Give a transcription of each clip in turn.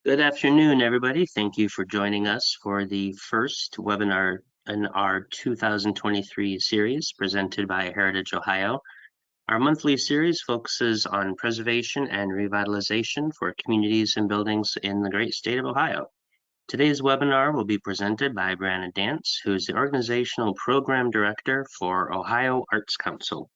Good afternoon, everybody. Thank you for joining us for the first webinar in our 2023 series presented by Heritage Ohio. Our monthly series focuses on preservation and revitalization for communities and buildings in the great state of Ohio. Today's webinar will be presented by Brianna Dance, who is the Organizational Program Director for Ohio Arts Council.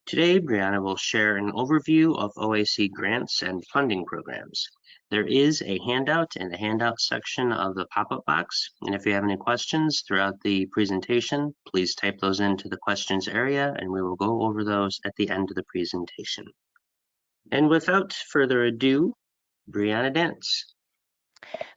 Today, Brianna will share an overview of OAC grants and funding programs. There is a handout in the handout section of the pop-up box, and if you have any questions throughout the presentation, please type those into the questions area, and we will go over those at the end of the presentation. And without further ado, Brianna Dance.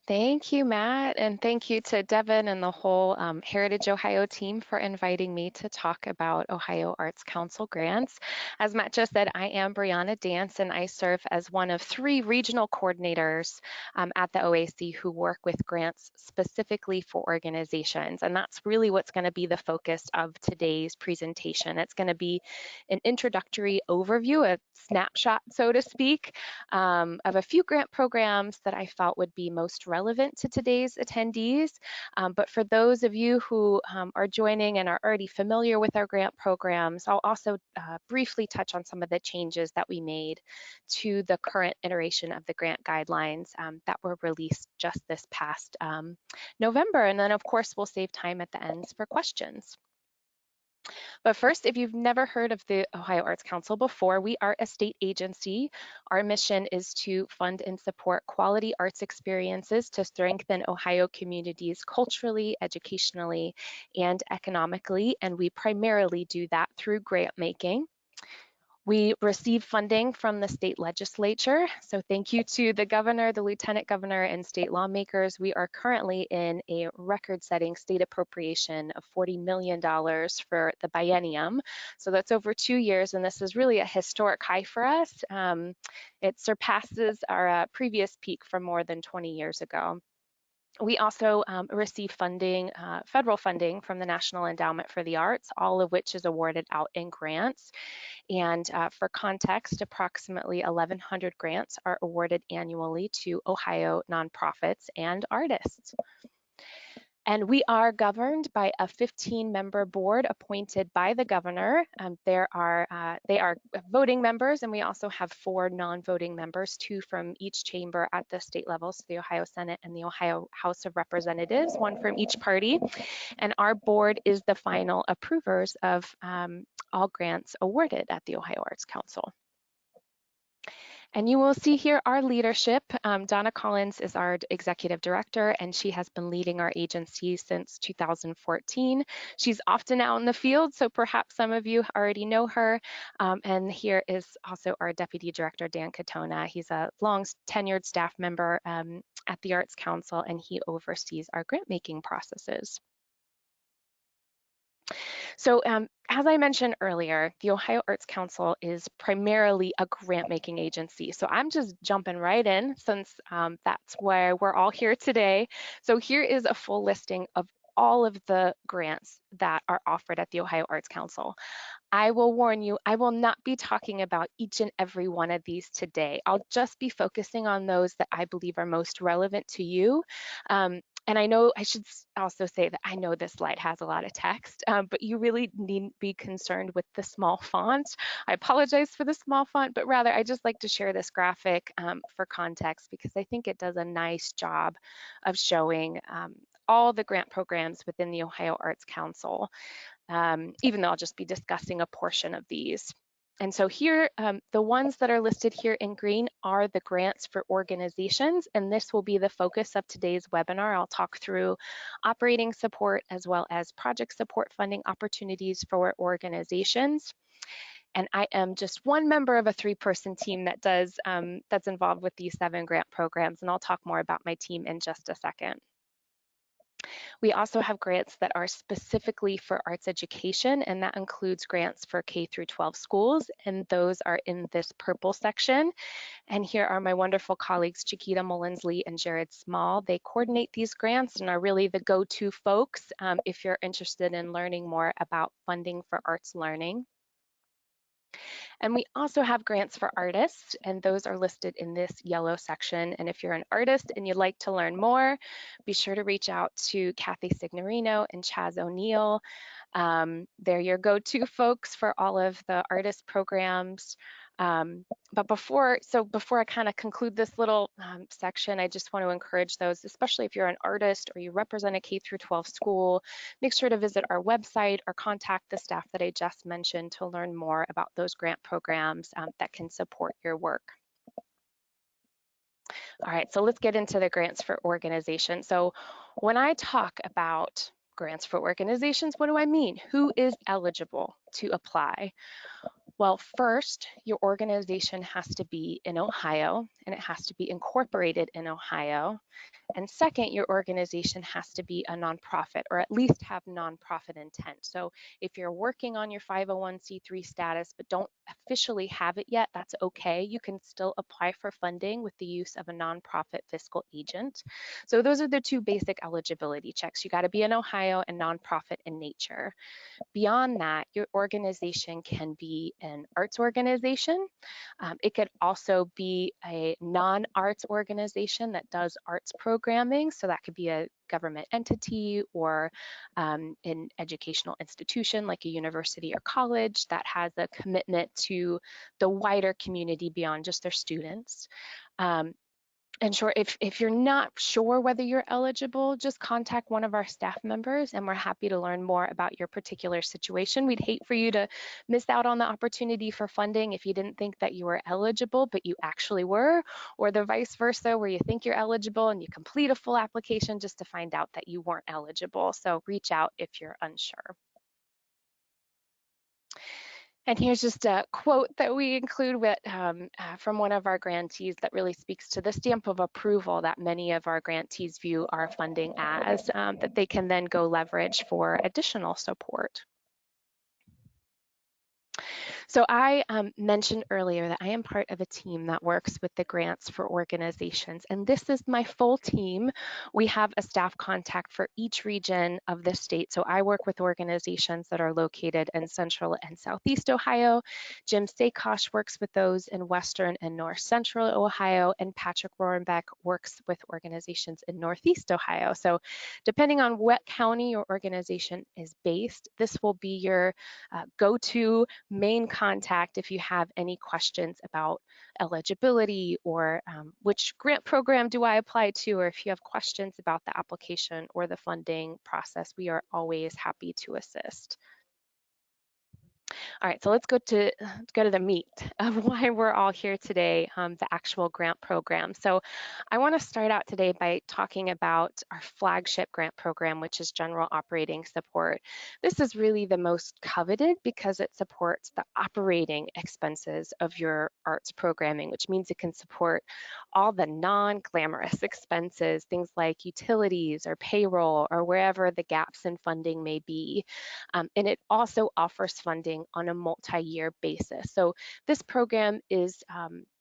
Thank you, Matt, and thank you to Devin and the whole Heritage Ohio team for inviting me to talk about Ohio Arts Council grants. As Matt just said, I am Brianna Dance, and I serve as one of 3 regional coordinators at the OAC who work with grants specifically for organizations. And that's really what's going to be the focus of today's presentation. It's going to be an introductory overview, a snapshot, so to speak, of a few grant programs that I felt would be most relevant to today's attendees. But for those of you who are joining and are already familiar with our grant programs, I'll also briefly touch on some of the changes that we made to the current iteration of the grant guidelines that were released just this past November. And then, of course, we'll save time at the ends for questions. But first, if you've never heard of the Ohio Arts Council before, we are a state agency. Our mission is to fund and support quality arts experiences to strengthen Ohio communities culturally, educationally, and economically, and we primarily do that through grant making. We receive funding from the state legislature, so thank you to the governor, the lieutenant governor, and state lawmakers. We are currently in a record-setting state appropriation of $40 million for the biennium. So that's over 2 years, and this is really a historic high for us. It surpasses our previous peak from more than 20 years ago. We also receive funding, federal funding from the National Endowment for the Arts, all of which is awarded out in grants. And for context, approximately 1,100 grants are awarded annually to Ohio nonprofits and artists. And we are governed by a 15-member board appointed by the governor. They are voting members, and we also have 4 non-voting members, 2 from each chamber at the state level, so the Ohio Senate and the Ohio House of Representatives, 1 from each party. And our board is the final approvers of all grants awarded at the Ohio Arts Council. And you will see here our leadership. Donna Collins is our executive director, and she has been leading our agency since 2014. She's often out in the field, so perhaps some of you already know her. And here is also our deputy director, Dan Katona. He's a long tenured staff member at the Arts Council, and he oversees our grant making processes. So as I mentioned earlier, the Ohio Arts Council is primarily a grant-making agency. So I'm just jumping right in since that's why we're all here today. So here is a full listing of all of the grants that are offered at the Ohio Arts Council. I will warn you, I will not be talking about each and every one of these today. I'll just be focusing on those that I believe are most relevant to you. And I know I should also say that I know this slide has a lot of text, but you really needn't be concerned with the small font. I apologize for the small font, but rather I just like to share this graphic for context because I think it does a nice job of showing all the grant programs within the Ohio Arts Council, even though I'll just be discussing a portion of these. And so here, the ones that are listed here in green are the grants for organizations, and this will be the focus of today's webinar. I'll talk through operating support as well as project support funding opportunities for organizations. And I am just one member of a 3-person team that that's involved with these 7 grant programs, and I'll talk more about my team in just a second. We also have grants that are specifically for arts education, and that includes grants for K through 12 schools, and those are in this purple section. And here are my wonderful colleagues, Chiquita Mullins-Lee and Jared Small. They coordinate these grants and are really the go-to folks if you're interested in learning more about funding for arts learning. And we also have grants for artists, and those are listed in this yellow section. And if you're an artist and you'd like to learn more, be sure to reach out to Kathy Signorino and Chaz O'Neill. They're your go-to folks for all of the artist programs. But before I kind of conclude this little section, I just want to encourage those, especially if you're an artist or you represent a K through 12 school, make sure to visit our website or contact the staff that I just mentioned to learn more about those grant programs that can support your work. All right, so let's get into the grants for organizations. So when I talk about grants for organizations, what do I mean? Who is eligible to apply? Well, first, your organization has to be in Ohio and it has to be incorporated in Ohio. And second, your organization has to be a nonprofit or at least have nonprofit intent. So if you're working on your 501c3 status but don't officially have it yet, that's okay. You can still apply for funding with the use of a nonprofit fiscal agent. So those are the two basic eligibility checks. You got to be in Ohio and nonprofit in nature. Beyond that, your organization can be an arts organization. It could also be a non-arts organization that does arts programming. So that could be a government entity or an educational institution like a university or college that has a commitment to the wider community beyond just their students. And sure, if you're not sure whether you're eligible, just contact one of our staff members and we're happy to learn more about your particular situation. We'd hate for you to miss out on the opportunity for funding if you didn't think that you were eligible, but you actually were, or the vice versa, where you think you're eligible and you complete a full application just to find out that you weren't eligible. So reach out if you're unsure. And here's just a quote that we include from one of our grantees that really speaks to the stamp of approval that many of our grantees view our funding as, that they can then go leverage for additional support. So I mentioned earlier that I am part of a team that works with the grants for organizations, and this is my full team. We have a staff contact for each region of the state. So I work with organizations that are located in Central and Southeast Ohio. Jim Sakosh works with those in Western and North Central Ohio, and Patrick Rohrenbeck works with organizations in Northeast Ohio. So depending on what county your organization is based, this will be your go-to main contact if you have any questions about eligibility or which grant program do I apply to, or if you have questions about the application or the funding process, we are always happy to assist. All right, so let's go to the meat of why we're all here today, the actual grant program. So I want to start out today by talking about our flagship grant program, which is General Operating Support. This is really the most coveted because it supports the operating expenses of your arts programming, which means it can support all the non-glamorous expenses, things like utilities or payroll or wherever the gaps in funding may be. And it also offers funding on a multi-year basis. So this program is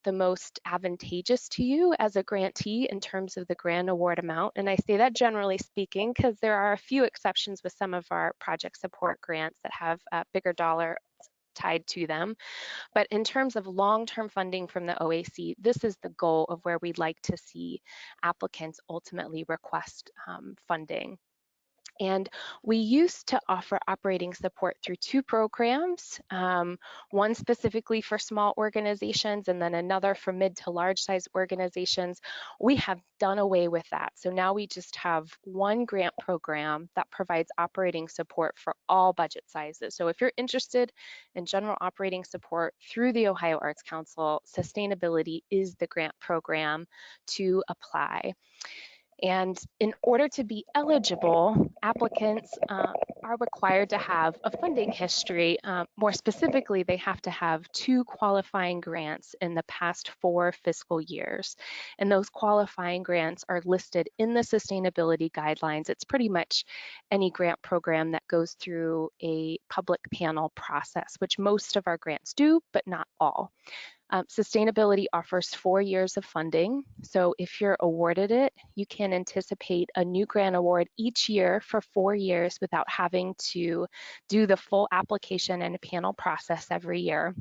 the most advantageous to you as a grantee in terms of the grant award amount. And I say that generally speaking because there are a few exceptions with some of our project support grants that have a bigger dollar tied to them. But in terms of long-term funding from the OAC, this is the goal of where we'd like to see applicants ultimately request funding. And we used to offer operating support through two programs, one specifically for small organizations and then another for mid to large size organizations. We have done away with that. So now we just have one grant program that provides operating support for all budget sizes. So if you're interested in general operating support through the Ohio Arts Council, sustainability is the grant program to apply. And in order to be eligible, applicants are required to have a funding history. More specifically, they have to have 2 qualifying grants in the past 4 fiscal years. And those qualifying grants are listed in the sustainability guidelines. It's pretty much any grant program that goes through a public panel process, which most of our grants do, but not all. Sustainability offers 4 years of funding. So if you're awarded it, you can anticipate a new grant award each year for 4 years without having to do the full application and panel process every year.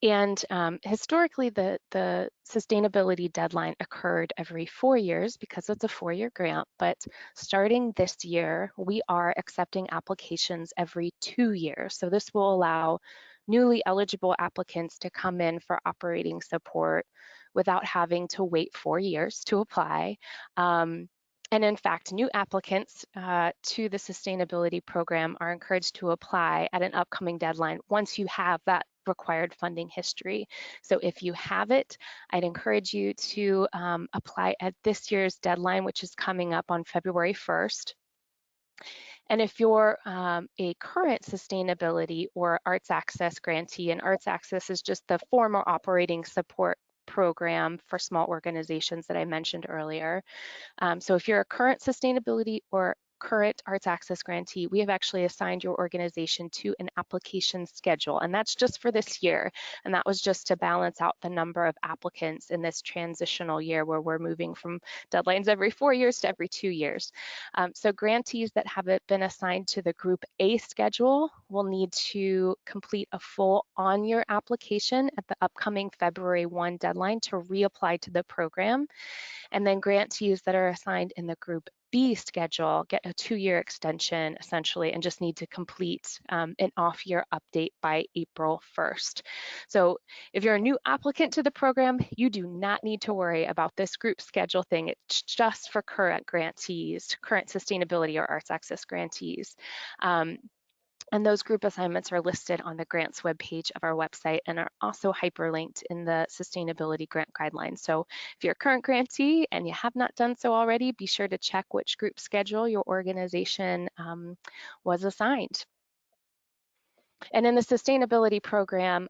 And historically, the sustainability deadline occurred every 4 years because it's a 4-year grant. But starting this year, we are accepting applications every 2 years. So this will allow newly eligible applicants to come in for operating support without having to wait 4 years to apply. And in fact, new applicants to the sustainability program are encouraged to apply at an upcoming deadline once you have that required funding history. So if you have it, I'd encourage you to apply at this year's deadline, which is coming up on February 1st. And if you're a current sustainability or arts access grantee, and arts access is just the formal operating support program for small organizations that I mentioned earlier. So if you're a current sustainability or current arts access grantee, we have actually assigned your organization to an application schedule, and that's just for this year. And that was just to balance out the number of applicants in this transitional year where we're moving from deadlines every 4 years to every 2 years. So grantees that have been assigned to the Group A schedule will need to complete a full on-year application at the upcoming February 1 deadline to reapply to the program. And then grantees that are assigned in the Group B schedule get a 2-year extension essentially and just need to complete an off-year update by April 1st. So if you're a new applicant to the program, you do not need to worry about this group schedule thing. It's just for current grantees, current sustainability or arts access grantees. And those group assignments are listed on the grants webpage of our website and are also hyperlinked in the sustainability grant guidelines. So if you're a current grantee and you have not done so already, be sure to check which group schedule your organization was assigned. And in the sustainability program,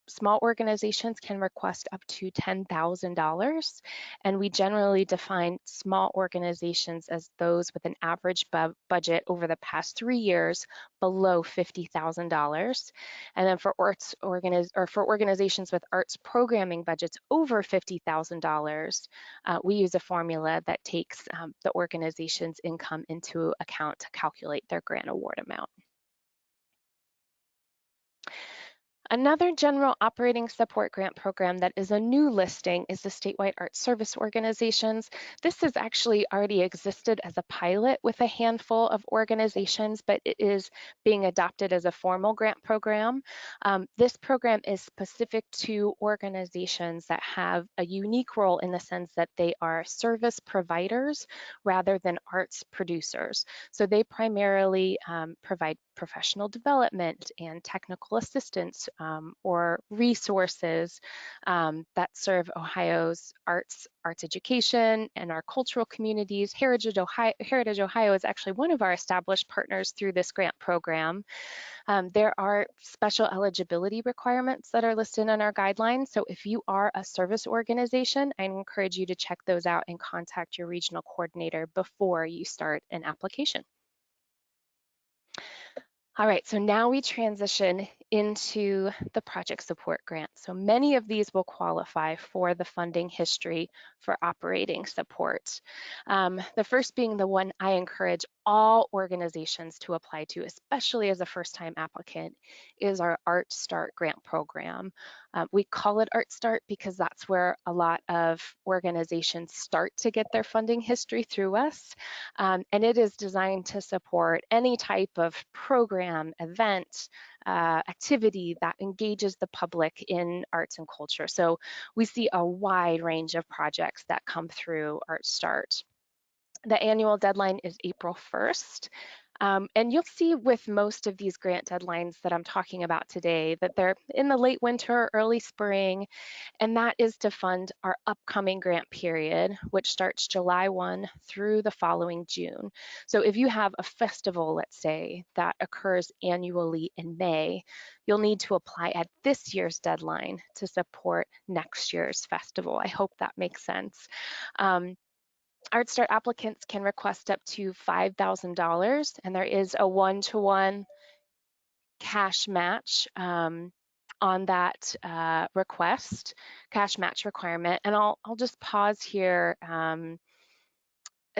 small organizations can request up to $10,000. And we generally define small organizations as those with an average budget over the past 3 years below $50,000. And then for organizations with arts programming budgets over $50,000, we use a formula that takes the organization's income into account to calculate their grant award amount. Another general operating support grant program that is a new listing is the statewide arts service organizations. This has actually already existed as a pilot with a handful of organizations, but it is being adopted as a formal grant program. This program is specific to organizations that have a unique role in the sense that they are service providers rather than arts producers. So they primarily provide professional development and technical assistance or resources that serve Ohio's arts education and our cultural communities. Heritage Ohio is actually one of our established partners through this grant program. There are special eligibility requirements that are listed in our guidelines. So if you are a service organization, I encourage you to check those out and contact your regional coordinator before you start an application. All right, so now we transition into the project support grant. So many of these will qualify for the funding history for operating support. The first being the one I encourage all organizations to apply to, especially as a first-time applicant, is our Art Start grant program. We call it Art Start because that's where a lot of organizations start to get their funding history through us. And it is designed to support any type of program, event, activity that engages the public in arts and culture. So we see a wide range of projects that come through Art Start. The annual deadline is April 1st. And you'll see with most of these grant deadlines that I'm talking about today that they're in the late winter, early spring, and that is to fund our upcoming grant period, which starts July 1 through the following June. So if you have a festival, let's say, that occurs annually in May, you'll need to apply at this year's deadline to support next year's festival. I hope that makes sense. Art Start applicants can request up to $5,000, and there is a one-to-one cash match on that request, cash match requirement. And I'll just pause here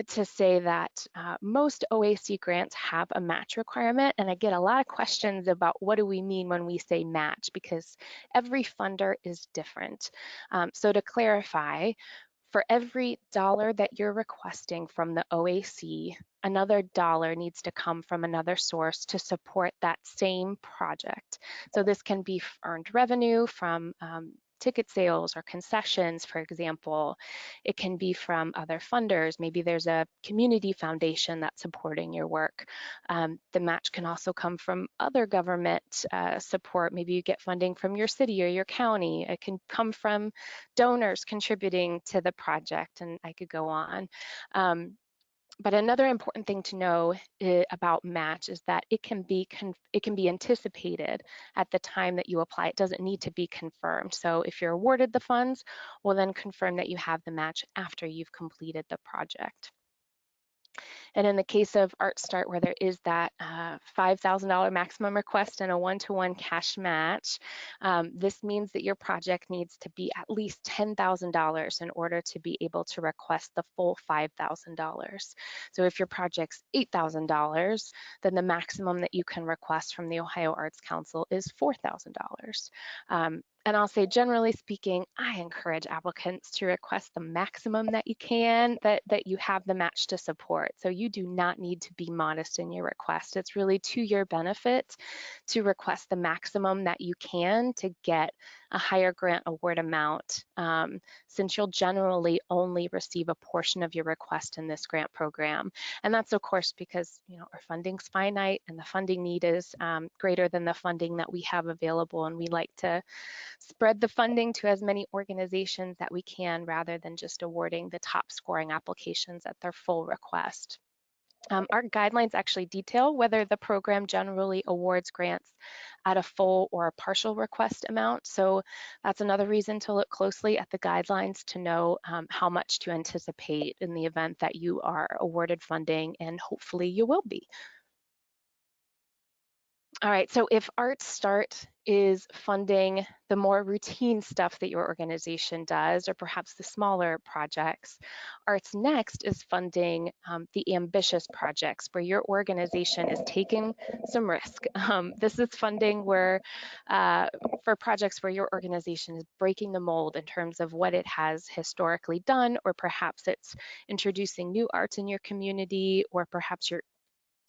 to say that most OAC grants have a match requirement, and I get a lot of questions about what do we mean when we say match, because every funder is different. So to clarify, for every dollar that you're requesting from the OAC, another dollar needs to come from another source to support that same project. So this can be earned revenue from ticket sales or concessions, for example. It can be from other funders. Maybe there's a community foundation that's supporting your work. The match can also come from other government support. Maybe you get funding from your city or your county. It can come from donors contributing to the project, and I could go on. But another important thing to know about match is that it can be anticipated at the time that you apply. It doesn't need to be confirmed. So if you're awarded the funds, we'll then confirm that you have the match after you've completed the project. And in the case of Art Start, where there is that $5,000 maximum request and a one-to-one cash match, this means that your project needs to be at least $10,000 in order to be able to request the full $5,000. So if your project's $8,000, then the maximum that you can request from the Ohio Arts Council is $4,000. And I'll say, generally speaking, I encourage applicants to request the maximum that you can, that you have the match to support. So you do not need to be modest in your request. It's really to your benefit to request the maximum that you can to get a higher grant award amount, since you'll generally only receive a portion of your request in this grant program. And that's, of course, because our funding's finite and the funding need is greater than the funding that we have available, and we like to spread the funding to as many organizations that we can, rather than just awarding the top scoring applications at their full request. Our guidelines actually detail whether the program generally awards grants at a full or a partial request amount. So that's another reason to look closely at the guidelines to know how much to anticipate in the event that you are awarded funding, and hopefully you will be. All right, so if Arts Start is funding the more routine stuff that your organization does, or perhaps the smaller projects, Arts Next is funding the ambitious projects where your organization is taking some risk. This is funding where, for projects where your organization is breaking the mold in terms of what it has historically done, or perhaps it's introducing new arts in your community, or perhaps you're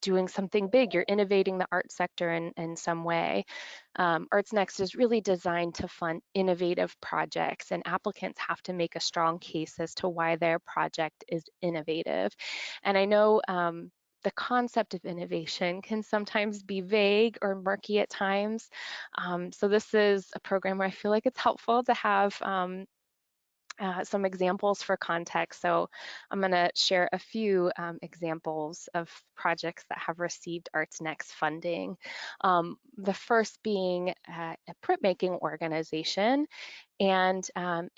doing something big, you're innovating the art sector in some way. Arts Next is really designed to fund innovative projects, and applicants have to make a strong case as to why their project is innovative. And I know the concept of innovation can sometimes be vague or murky at times. So this is a program where I feel like it's helpful to have some examples for context. So I'm going to share a few examples of projects that have received Arts Next funding. The first being a printmaking organization. And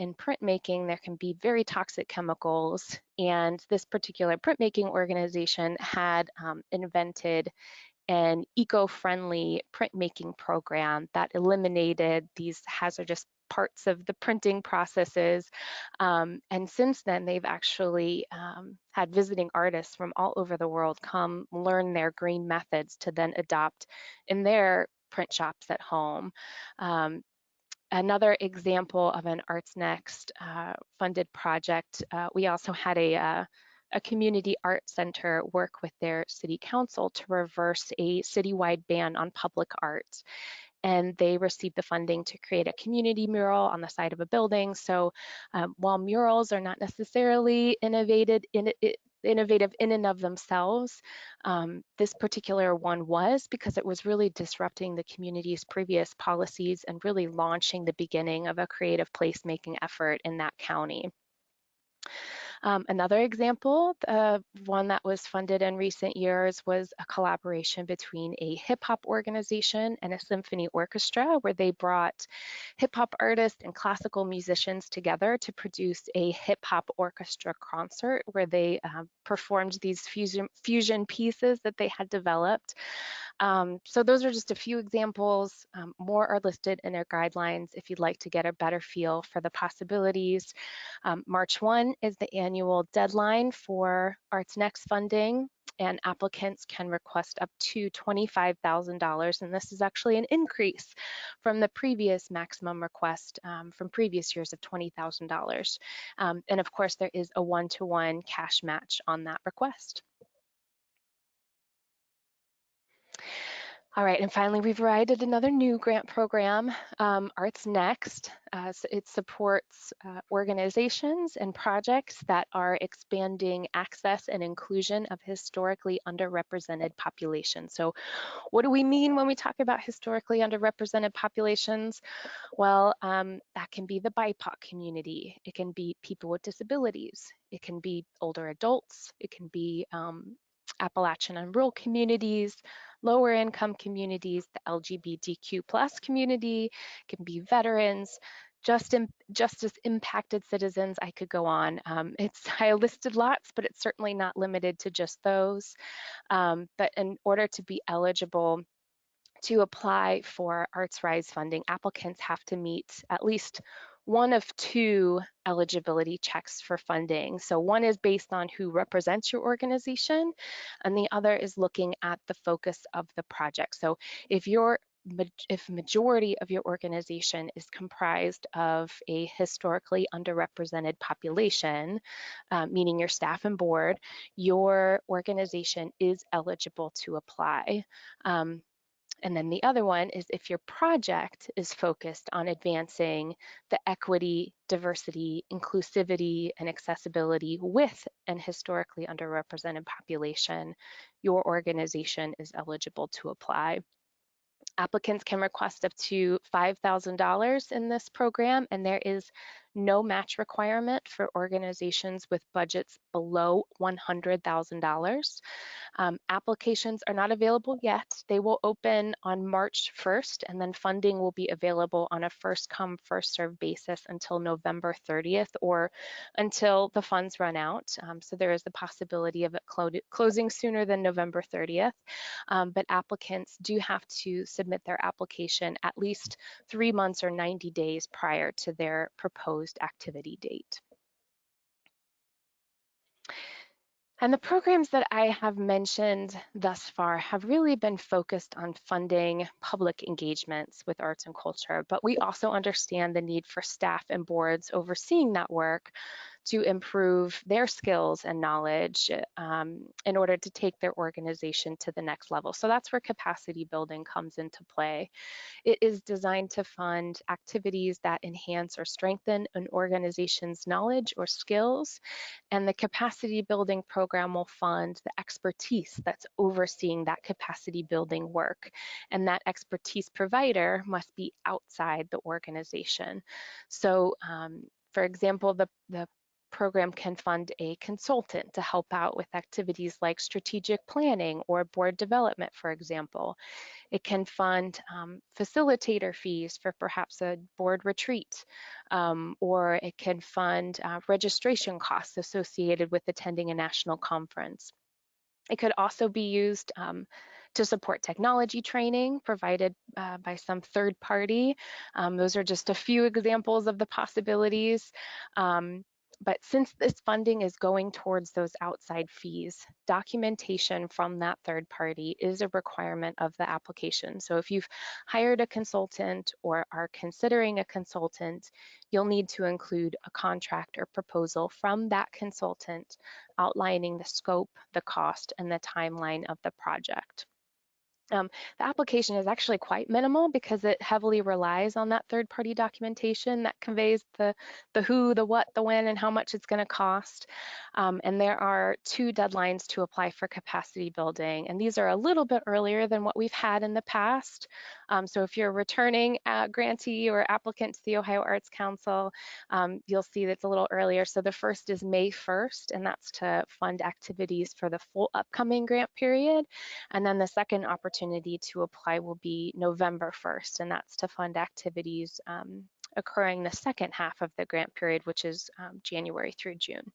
in printmaking, there can be very toxic chemicals. And this particular printmaking organization had invented an eco-friendly printmaking program that eliminated these hazardous parts of the printing processes. And since then, they've actually had visiting artists from all over the world come learn their green methods to then adopt in their print shops at home. Another example of an Arts Next funded project, we also had a community art center work with their city council to reverse a citywide ban on public art. And they received the funding to create a community mural on the side of a building. So while murals are not necessarily innovative in and of themselves, this particular one was, because it was really disrupting the community's previous policies and really launching the beginning of a creative placemaking effort in that county. Another example, one that was funded in recent years, was a collaboration between a hip hop organization and a symphony orchestra, where they brought hip hop artists and classical musicians together to produce a hip hop orchestra concert, where they performed these fusion pieces that they had developed. So those are just a few examples. More are listed in our guidelines if you'd like to get a better feel for the possibilities. March 1 is the annual deadline for Arts Next funding, and applicants can request up to $25,000, and this is actually an increase from the previous maximum request from previous years of $20,000. And of course, there is a one-to-one cash match on that request. All right, and finally, we've provided another new grant program, Arts Next. So it supports organizations and projects that are expanding access and inclusion of historically underrepresented populations. So what do we mean when we talk about historically underrepresented populations? Well, that can be the BIPOC community. It can be people with disabilities. It can be older adults. It can be Appalachian and rural communities, lower income communities, the LGBTQ plus community, can be veterans, justice impacted citizens. I could go on. I listed lots, but it's certainly not limited to just those. But in order to be eligible to apply for Arts Rise funding, applicants have to meet at least one of two eligibility checks for funding. So one is based on who represents your organization, and the other is looking at the focus of the project. So if majority of your organization is comprised of a historically underrepresented population, meaning your staff and board, your organization is eligible to apply. And then the other one is if your project is focused on advancing the equity, diversity, inclusivity, and accessibility with an historically underrepresented population, your organization is eligible to apply. Applicants can request up to $5,000 in this program, and there is no match requirement for organizations with budgets below $100,000. Applications are not available yet. They will open on March 1st, and then funding will be available on a first come, first served basis until November 30th or until the funds run out. So there is the possibility of it closing sooner than November 30th. But applicants do have to submit their application at least 3 months or 90 days prior to their proposed activity date. And the programs that I have mentioned thus far have really been focused on funding public engagements with arts and culture, but we also understand the need for staff and boards overseeing that work to improve their skills and knowledge in order to take their organization to the next level. So that's where capacity building comes into play. It is designed to fund activities that enhance or strengthen an organization's knowledge or skills, and the capacity building program will fund the expertise that's overseeing that capacity building work. And that expertise provider must be outside the organization. So for example, the program can fund a consultant to help out with activities like strategic planning or board development, for example. It can fund facilitator fees for perhaps a board retreat, or it can fund registration costs associated with attending a national conference. It could also be used to support technology training provided by some third party. Those are just a few examples of the possibilities. But since this funding is going towards those outside fees, documentation from that third party is a requirement of the application. So if you've hired a consultant or are considering a consultant, you'll need to include a contract or proposal from that consultant outlining the scope, the cost, and the timeline of the project. The application is actually quite minimal because it heavily relies on that third-party documentation that conveys the who, the what, the when, and how much it's going to cost. And there are 2 deadlines to apply for capacity building, and these are a little bit earlier than what we've had in the past. So if you're a returning grantee or applicant to the Ohio Arts Council, you'll see that's a little earlier. So the first is May 1st, and that's to fund activities for the full upcoming grant period. And then the second opportunity to apply will be November 1st, and that's to fund activities occurring the second half of the grant period, which is January through June.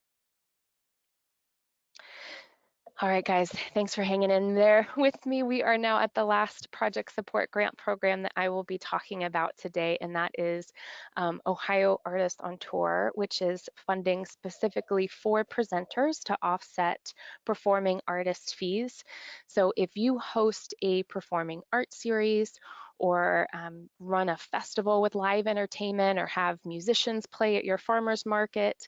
All right, guys, thanks for hanging in there with me. We are now at the last project support grant program that I will be talking about today, and that is Ohio Artists on Tour, which is funding specifically for presenters to offset performing artist fees. So if you host a performing art series or run a festival with live entertainment or have musicians play at your farmer's market,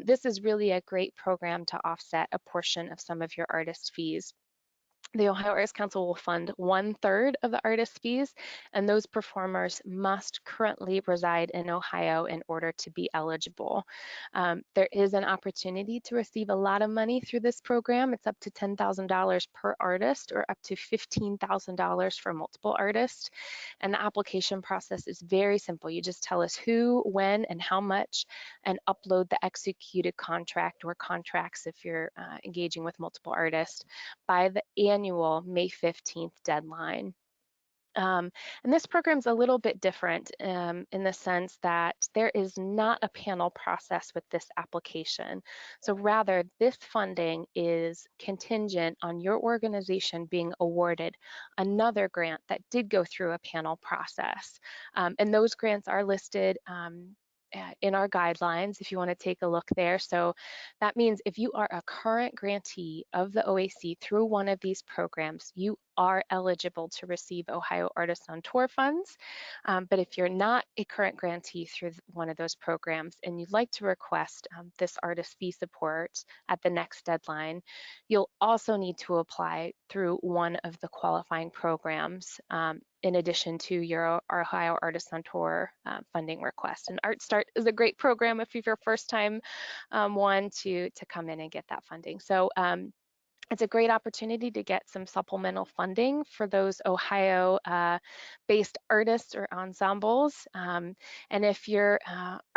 this is really a great program to offset a portion of some of your artist fees. The Ohio Arts Council will fund 1/3 of the artist fees, and those performers must currently reside in Ohio in order to be eligible. There is an opportunity to receive a lot of money through this program. It's up to $10,000 per artist or up to $15,000 for multiple artists. And the application process is very simple. You just tell us who, when, and how much, and upload the executed contract or contracts if you're engaging with multiple artists by the annual May 15th deadline. And this program's a little bit different in the sense that there is not a panel process with this application. So rather, this funding is contingent on your organization being awarded another grant that did go through a panel process. And those grants are listed in our guidelines if you want to take a look there. So that means if you are a current grantee of the OAC through one of these programs, you are eligible to receive Ohio Artists on Tour funds. But if you're not a current grantee through one of those programs and you'd like to request this artist fee support at the next deadline, you'll also need to apply through one of the qualifying programs in addition to your Ohio Artists on Tour funding request. And Art Start is a great program if you're your first time one to come in and get that funding. So it's a great opportunity to get some supplemental funding for those Ohio-based artists or ensembles. And if you're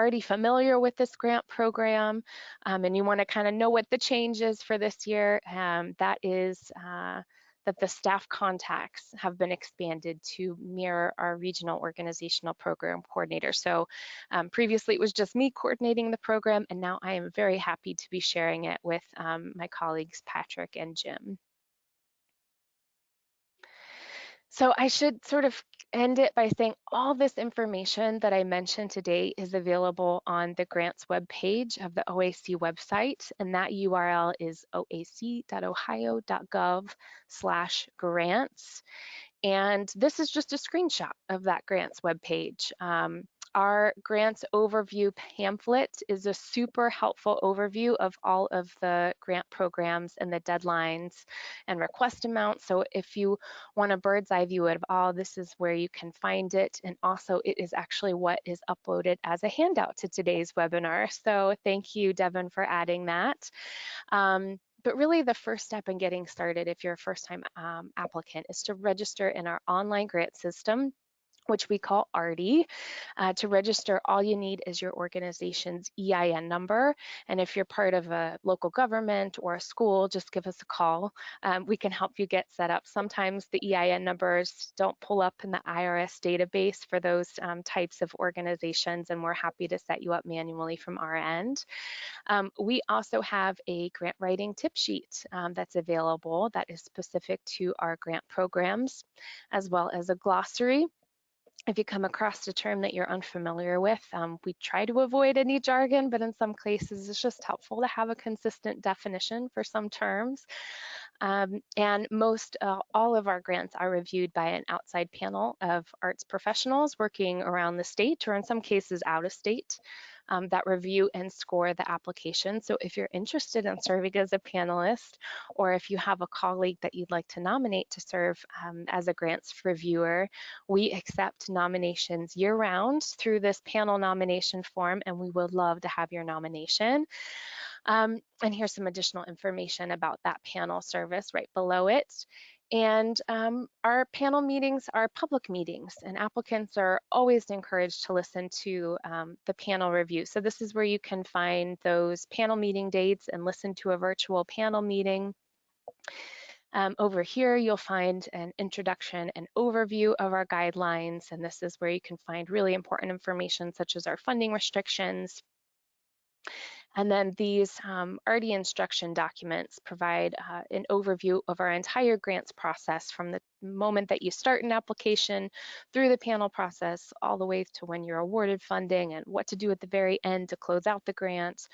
already familiar with this grant program and you want to kind of know what the change is for this year, that is that the staff contacts have been expanded to mirror our regional organizational program coordinator. So previously it was just me coordinating the program, and now I am very happy to be sharing it with my colleagues Patrick and Jim. So I should sort of end it by saying all this information that I mentioned today is available on the grants webpage of the OAC website, and that URL is oac.ohio.gov/grants. And this is just a screenshot of that grants webpage. Our grants overview pamphlet is a super helpful overview of all of the grant programs and the deadlines and request amounts. So if you want a bird's eye view of all, this is where you can find it. And also it is actually what is uploaded as a handout to today's webinar. So thank you, Devin, for adding that. But really the first step in getting started if you're a first-time applicant is to register in our online grant system, which we call ARDI. To register, all you need is your organization's EIN number. And if you're part of a local government or a school, just give us a call. We can help you get set up. Sometimes the EIN numbers don't pull up in the IRS database for those types of organizations, and we're happy to set you up manually from our end. We also have a grant writing tip sheet that's available that is specific to our grant programs, as well as a glossary. If you come across a term that you're unfamiliar with, we try to avoid any jargon, but in some cases it's just helpful to have a consistent definition for some terms. And all of our grants are reviewed by an outside panel of arts professionals working around the state, or in some cases out of state, that review and score the application. So if you're interested in serving as a panelist, or if you have a colleague that you'd like to nominate to serve as a grants reviewer, we accept nominations year-round through this panel nomination form, and we would love to have your nomination. And here's some additional information about that panel service right below it. And our panel meetings are public meetings, and applicants are always encouraged to listen to the panel review. So this is where you can find those panel meeting dates and listen to a virtual panel meeting. Over here, you'll find an introduction and overview of our guidelines, and this is where you can find really important information such as our funding restrictions. And then these RD instruction documents provide an overview of our entire grants process from the moment that you start an application through the panel process all the way to when you're awarded funding and what to do at the very end to close out the grant.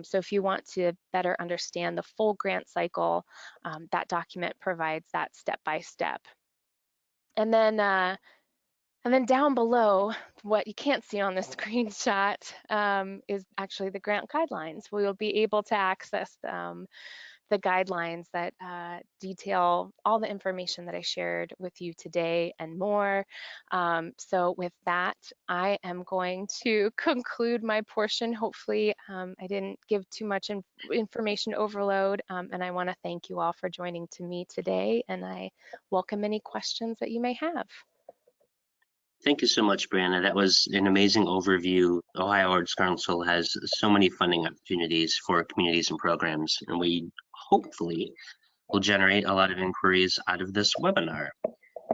So if you want to better understand the full grant cycle, that document provides that step by step. And then down below, what you can't see on the screenshot is actually the grant guidelines. We'll be able to access the guidelines that detail all the information that I shared with you today and more. So with that, I am going to conclude my portion. Hopefully, I didn't give too much information overload, and I want to thank you all for joining me today, and I welcome any questions that you may have. Thank you so much, Brianna. That was an amazing overview. Ohio Arts Council has so many funding opportunities for communities and programs, and we hopefully will generate a lot of inquiries out of this webinar.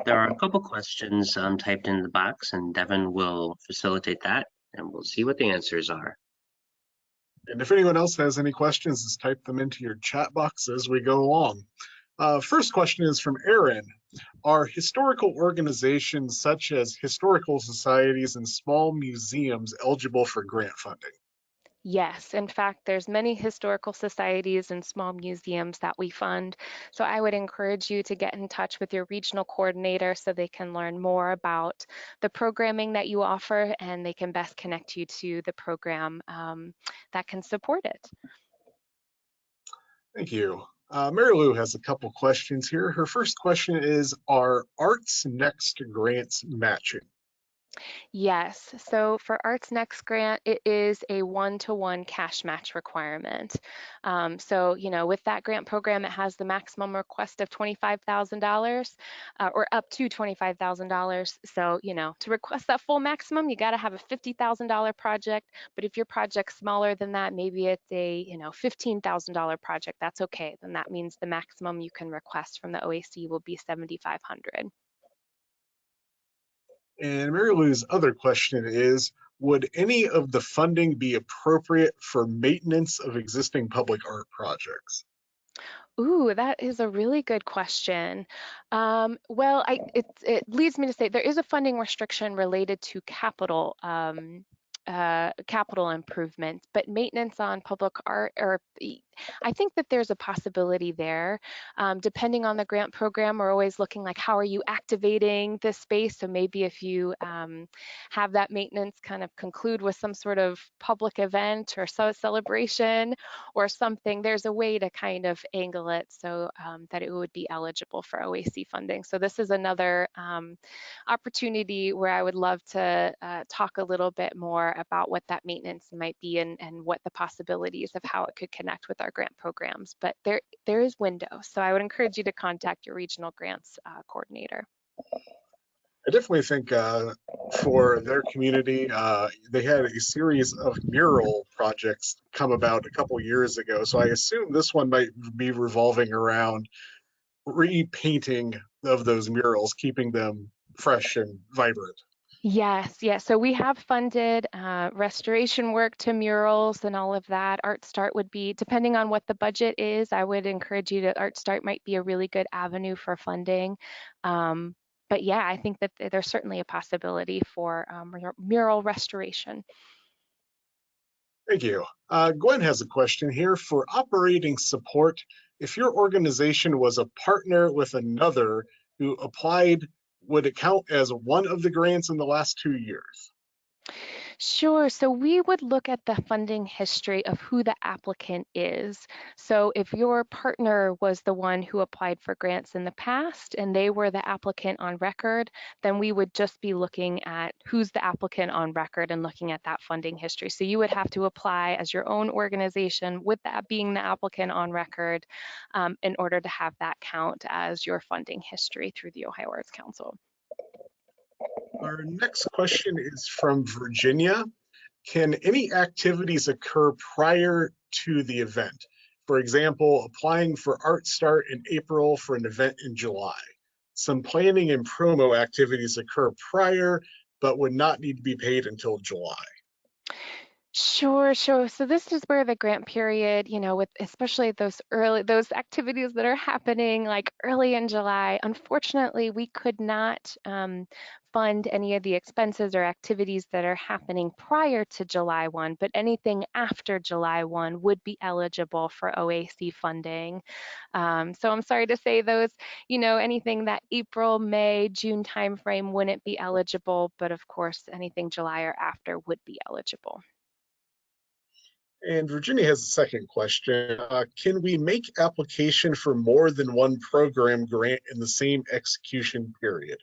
There are a couple questions typed in the box, and Devin will facilitate that, and we'll see what the answers are. And if anyone else has any questions, just type them into your chat box as we go along. First question is from Aaron. Are historical organizations such as historical societies and small museums eligible for grant funding? Yes, in fact, there's many historical societies and small museums that we fund. So I would encourage you to get in touch with your regional coordinator so they can learn more about the programming that you offer and they can best connect you to the program that can support it. Thank you. Mary Lou has a couple questions here. Her first question is, are Arts Next grants matching? Yes, so for Arts Next grant, it is a one-to-one cash match requirement. So, with that grant program, it has the maximum request of $25,000 or up to $25,000. So, to request that full maximum, you got to have a $50,000 project. But if your project's smaller than that, maybe it's a, $15,000 project, that's okay. Then that means the maximum you can request from the OAC will be $7,500. And Mary Lou's other question is, would any of the funding be appropriate for maintenance of existing public art projects? Ooh, that is a really good question. Well, it leads me to say there is a funding restriction related to capital improvements, but maintenance on public art, I think that there's a possibility there. Depending on the grant program, we're always looking like, how are you activating this space? So maybe if you have that maintenance kind of conclude with some sort of public event or celebration or something, there's a way to kind of angle it so that it would be eligible for OAC funding. So this is another opportunity where I would love to talk a little bit more about what that maintenance might be and what the possibilities of how it could connect with our grant programs. But there is window, so I would encourage you to contact your regional grants coordinator. I definitely think for their community, they had a series of mural projects come about a couple years ago. So I assume this one might be revolving around repainting of those murals, keeping them fresh and vibrant. Yes, yes. So we have funded restoration work to murals and all of that. Art Start would be, depending on what the budget is, I would encourage you to, Art Start might be a really good avenue for funding. But yeah, I think that there's certainly a possibility for mural restoration. Thank you. Gwen has a question here. For operating support, if your organization was a partner with another who applied, would it count as one of the grants in the last 2 years? Sure. So we would look at the funding history of who the applicant is. So if your partner was the one who applied for grants in the past and they were the applicant on record, then we would just be looking at who's the applicant on record and looking at that funding history. So you would have to apply as your own organization with that being the applicant on record in order to have that count as your funding history through the Ohio Arts Council. Our next question is from Virginia. Can any activities occur prior to the event? For example, applying for Art Start in April for an event in July. Some planning and promo activities occur prior, but would not need to be paid until July. Sure, sure. So this is where the grant period, with especially those activities that are happening like early in July, unfortunately, we could not fund any of the expenses or activities that are happening prior to July 1, but anything after July 1 would be eligible for OAC funding. So I'm sorry to say those, anything that April, May, June timeframe wouldn't be eligible, but of course, anything July or after would be eligible. And Virginia has a second question. Can we make application for more than one program grant in the same execution period?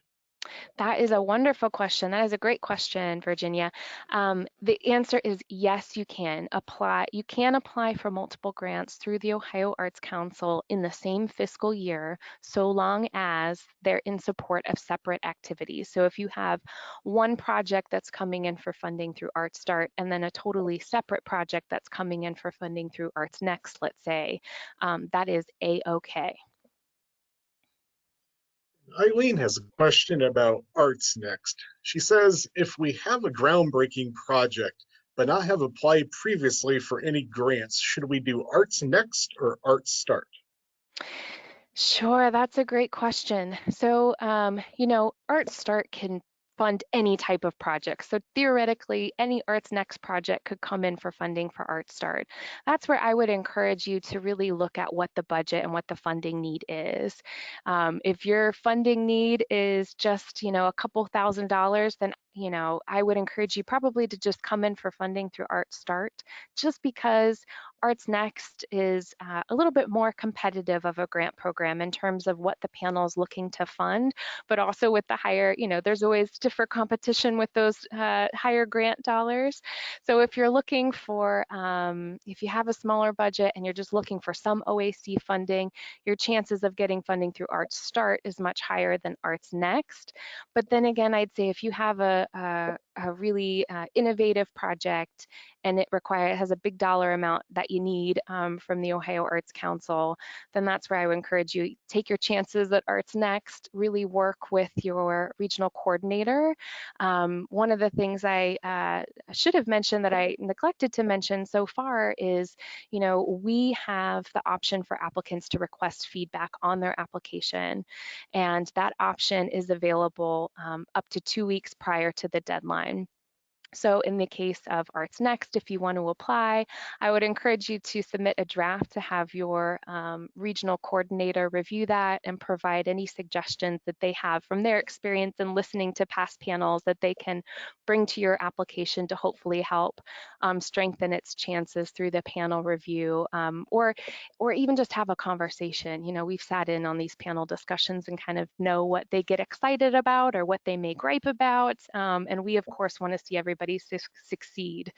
That is a wonderful question. That is a great question, Virginia. The answer is yes, you can apply. You can apply for multiple grants through the Ohio Arts Council in the same fiscal year, so long as they're in support of separate activities. So if you have one project that's coming in for funding through Arts Start, and then a totally separate project that's coming in for funding through Arts Next, let's say, that is A-OK. Eileen has a question about Arts Next. She says, if we have a groundbreaking project but not have applied previously for any grants, should we do Arts Next or Arts Start? Sure, that's a great question. So, Arts Start can fund any type of project. So theoretically, any Arts Next project could come in for funding for Arts Start. That's where I would encourage you to really look at what the budget and what the funding need is. If your funding need is just, a couple $1,000s, then I would encourage you probably to just come in for funding through Arts Start, just because Arts Next is a little bit more competitive of a grant program in terms of what the panel is looking to fund, but also with the higher, there's always different competition with those higher grant dollars. So if you're looking for, if you have a smaller budget and you're just looking for some OAC funding, your chances of getting funding through Arts Start is much higher than Arts Next. But then again, I'd say if you have a really innovative project and it has a big dollar amount that you need from the Ohio Arts Council, then that's where I would encourage you, take your chances at Arts Next, really work with your regional coordinator. One of the things I should have mentioned that I neglected to mention so far is, we have the option for applicants to request feedback on their application, and that option is available up to 2 weeks prior to the deadline. So in the case of Arts Next, if you want to apply, I would encourage you to submit a draft to have your regional coordinator review that and provide any suggestions that they have from their experience in listening to past panels that they can bring to your application to hopefully help strengthen its chances through the panel review, or even just have a conversation. We've sat in on these panel discussions and kind of know what they get excited about or what they may gripe about, and we of course want to see everybody succeed.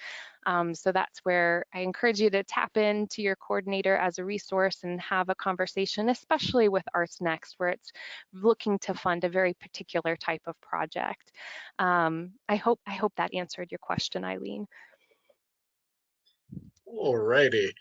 So that's where I encourage you to tap into your coordinator as a resource and have a conversation, especially with Arts Next, where it's looking to fund a very particular type of project. I hope that answered your question, Eileen. All righty.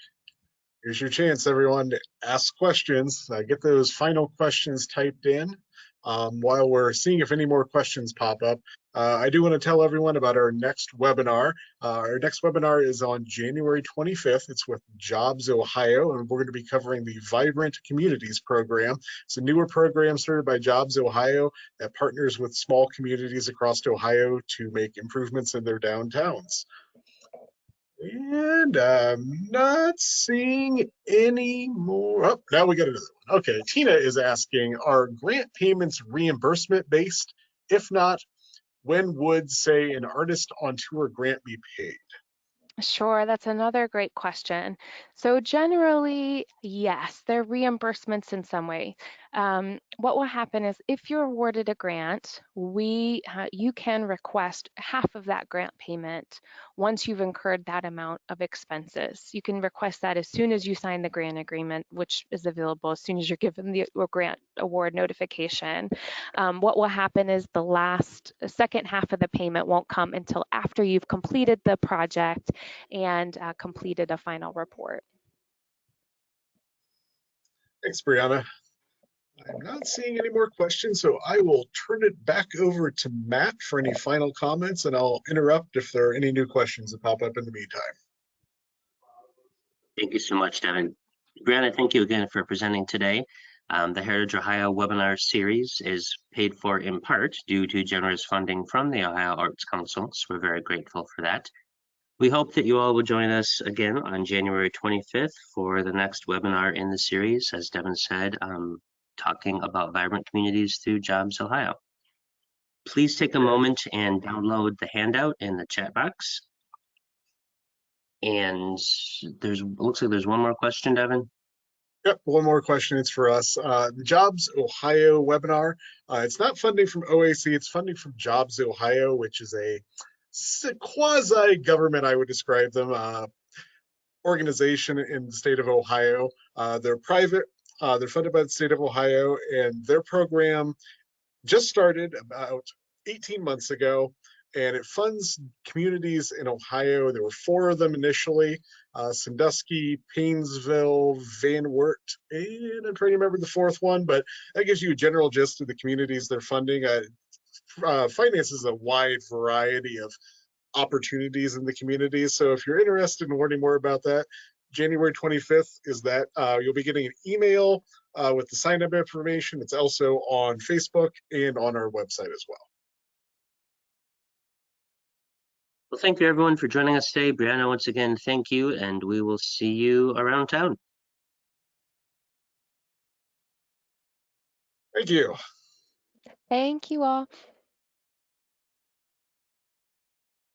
Here's your chance, everyone, to ask questions. Get those final questions typed in. While we're seeing if any more questions pop up, I do want to tell everyone about our next webinar. Our next webinar is on January 25th. It's with Jobs Ohio, and we're going to be covering the Vibrant Communities program. It's a newer program started by Jobs Ohio that partners with small communities across Ohio to make improvements in their downtowns. And I'm not seeing any more. Oh, now we got another one. Okay, Tina is asking, are grant payments reimbursement based? If not, when would, say, an artist on tour grant be paid? Sure, that's another great question. So generally, yes, they're reimbursements in some way. What will happen is if you're awarded a grant, you can request half of that grant payment once you've incurred that amount of expenses. You can request that as soon as you sign the grant agreement, which is available as soon as you're given the grant award notification. What will happen is the second half of the payment won't come until after you've completed the project and completed a final report. Thanks, Brianna. I'm not seeing any more questions, so I will turn it back over to Matt for any final comments, and I'll interrupt if there are any new questions that pop up in the meantime. Thank you so much, Devin. Brianna, thank you again for presenting today. The Heritage Ohio webinar series is paid for in part due to generous funding from the Ohio Arts Council, so we're very grateful for that. We hope that you all will join us again on January 25th for the next webinar in the series, as Devin said, talking about vibrant communities through Jobs Ohio. Please take a moment and download the handout in the chat box. And looks like there's one more question, Devin. Yep, one more question. It's for us. The Jobs Ohio webinar. It's not funding from OAC. It's funding from Jobs Ohio, which is a quasi-government, I would describe them, organization in the state of Ohio. They're private. They're funded by the state of Ohio, and their program just started about 18 months ago, and it funds communities in Ohio. There were 4 of them initially, Sandusky, Paynesville, Van Wert, and I'm trying to remember the 4th one, but that gives you a general gist of the communities they're funding. Finances a wide variety of opportunities in the community. So if you're interested in learning more about that, January 25th is that. You'll be getting an email with the sign up information. It's also on Facebook and on our website as well. Well, thank you everyone for joining us today. Brianna, once again, thank you, and we will see you around town. Thank you. Thank you all.